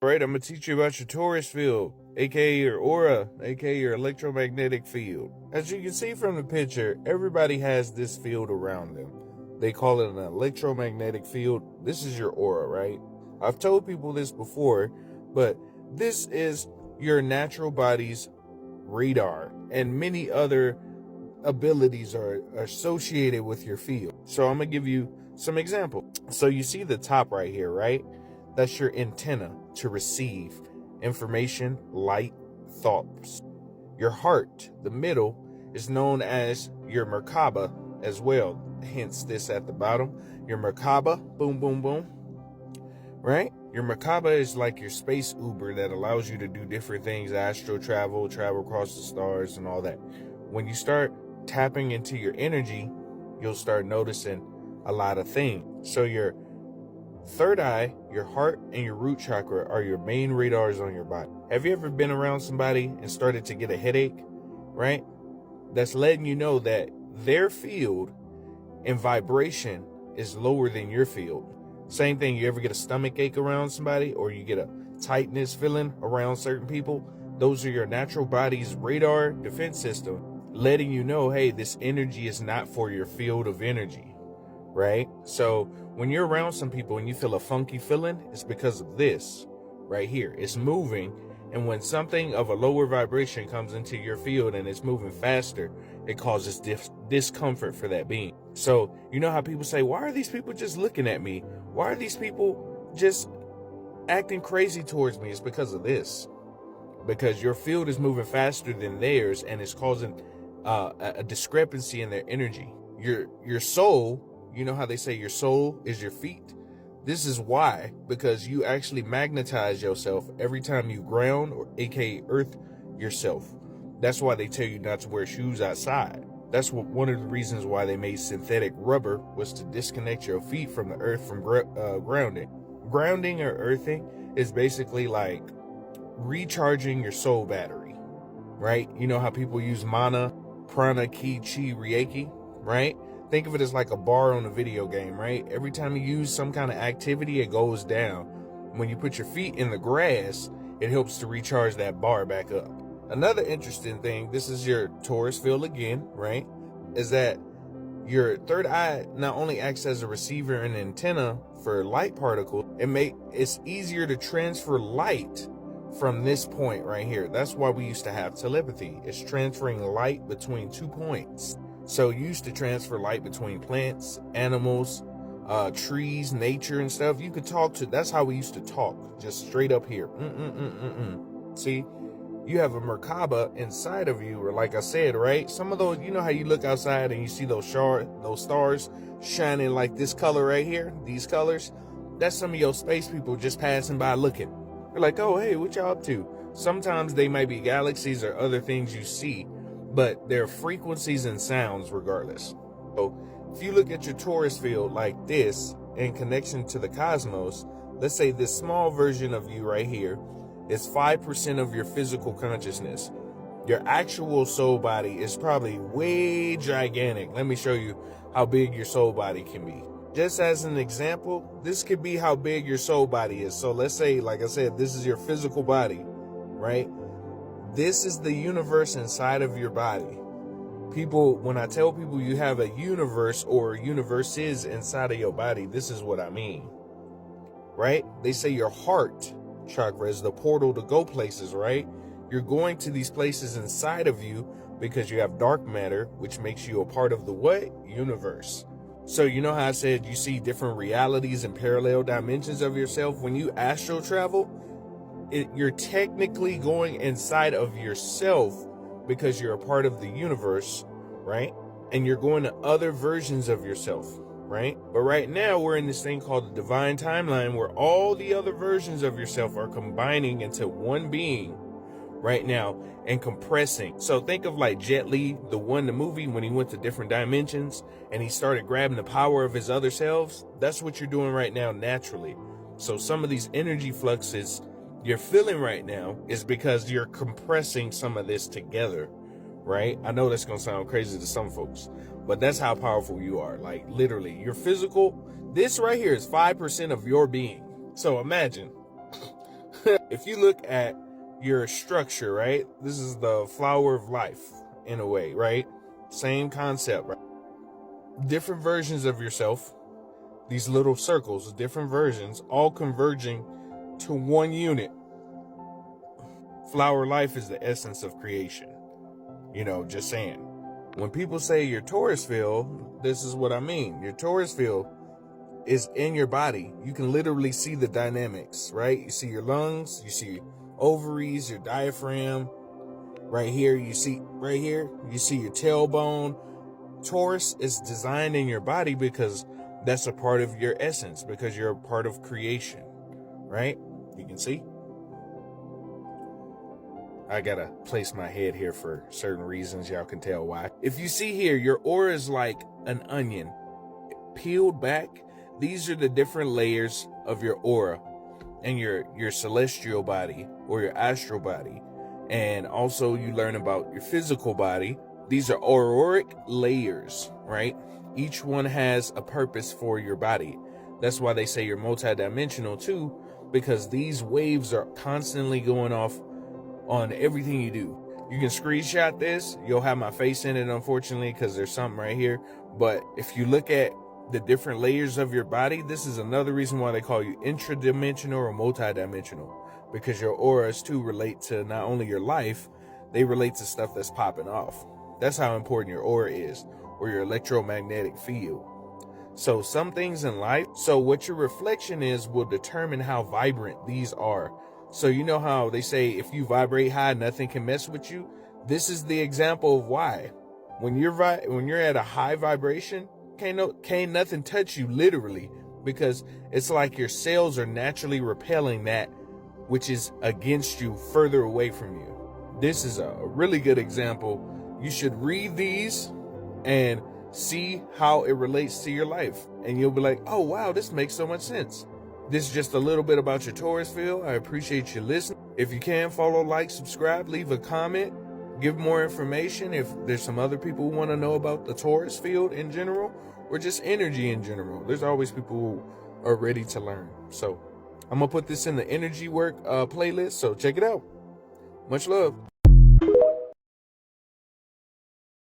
right, I'm going to teach you about your Torus field, aka your aura, aka your electromagnetic field. As you can see from the picture, everybody has this field around them. They call it an electromagnetic field. This is your aura, right? I've told people this before, but this is your natural body's radar, and many other abilities are associated with your field. So I'm going to give you some examples. So you see the top right here, right? That's your antenna to receive information, light, thoughts. Your heart, the middle, is known as your Merkaba as well. Hence this at the bottom. Your Merkaba, boom, boom, boom. Right? Your Merkaba is like your space Uber that allows you to do different things, astral travel, travel across the stars and all that. When you start tapping into your energy, you'll start noticing a lot of things. So your third eye, your heart, and your root chakra are your main radars on your body. Have you ever been around somebody and started to get a headache, right? That's letting you know that their field and vibration is lower than your field. Same thing, you ever get a stomach ache around somebody, or you get a tightness feeling around certain people? Those are your natural body's radar defense system letting you know, hey, this energy is not for your field of energy, right? So when you're around some people and you feel a funky feeling, it's because of this right here. It's moving, and when something of a lower vibration comes into your field and it's moving faster, it causes discomfort for that being. So you know how people say, why are these people just looking at me? Why are these people just acting crazy towards me? It's because of this. Because your field is moving faster than theirs, and it's causing a discrepancy in their energy. Your soul, you know how they say your soul is your feet? This is why, because you actually magnetize yourself every time you ground, or aka earth yourself. That's why they tell you not to wear shoes outside. That's one of the reasons why they made synthetic rubber, was to disconnect your feet from the earth from grounding. Grounding or earthing is basically like recharging your soul battery, right? You know how people use mana, prana, ki, chi, reiki, right? Think of it as like a bar on a video game, right? Every time you use some kind of activity, it goes down. When you put your feet in the grass, it helps to recharge that bar back up. Another interesting thing, this is your Torus field again, right? Is that your third eye not only acts as a receiver and antenna for light particles, it's easier to transfer light from this point right here. That's why we used to have telepathy. It's transferring light between 2 points. So you used to transfer light between plants, animals, trees, nature and stuff. You could talk to, that's how we used to talk, just straight up here. See, you have a Merkaba inside of you, or like I said, right? Some of those, you know how you look outside and you see those stars shining like this color right here, these colors? That's some of your space people just passing by looking. They're like, oh, hey, what y'all up to? Sometimes they might be galaxies or other things you see, but they're frequencies and sounds regardless. So if you look at your Torus field like this in connection to the cosmos, let's say this small version of you right here is 5% of your physical consciousness. Your actual soul body is probably way gigantic. Let me show you how big your soul body can be. Just as an example, this could be how big your soul body is. So let's say, like I said, this is your physical body, right? This is the universe inside of your body. People, when I tell people you have a universe or universes inside of your body, this is what I mean, right? They say your heart chakra is the portal to go places, right? You're going to these places inside of you because you have dark matter, which makes you a part of the what? Universe. So you know how I said you see different realities and parallel dimensions of yourself? When you astral travel, you're technically going inside of yourself because you're a part of the universe, right? And you're going to other versions of yourself, right? But right now we're in this thing called the divine timeline, where all the other versions of yourself are combining into one being right now and compressing. So think of like Jet Li, the movie, when he went to different dimensions and he started grabbing the power of his other selves. That's what you're doing right now naturally. So some of these energy fluxes you're feeling right now is because you're compressing some of this together, right? I know that's gonna sound crazy to some folks, but that's how powerful you are. Like literally, your physical, this right here is 5% of your being. So imagine If you look at your structure, right? This is the flower of life in a way, right? Same concept, right? Different versions of yourself, these little circles, different versions, all converging to one unit. Flower life is the essence of creation. Just saying. When people say your Torus field, this is what I mean. Your Torus field is in your body. You can literally see the dynamics, right? You see your lungs, you see ovaries, your diaphragm. Right here, you see your tailbone. Torus is designed in your body because that's a part of your essence, because you're a part of creation, right? You can see. I gotta place my head here for certain reasons. Y'all can tell why. If you see here, your aura is like an onion. Peeled back, these are the different layers of your aura and your celestial body or your astral body. And also you learn about your physical body. These are auroric layers, right? Each one has a purpose for your body. That's why they say you're multidimensional too, because these waves are constantly going off on everything you do. You can screenshot this. You'll have my face in it, unfortunately, because there's something right here. But if you look at the different layers of your body, this is another reason why they call you intradimensional or multidimensional, because your auras too relate to not only your life, they relate to stuff that's popping off. That's how important your aura is, or your electromagnetic field. So some things in life, so what your reflection is will determine how vibrant these are. So you know how they say if you vibrate high, nothing can mess with you? This is the example of why. When you're at a high vibration, can't nothing touch you, literally, because it's like your cells are naturally repelling that which is against you further away from you. This is a really good example. You should read these and see how it relates to your life, and you'll be like, oh wow, this makes so much sense. This is just a little bit about your Torus field. I appreciate you listening. If you can, follow, like, subscribe, leave a comment, give more information. If there's some other people who want to know about the Torus field in general, or just energy in general, there's always people who are ready to learn. So I'm gonna put this in the energy work playlist, so check it out. Much love.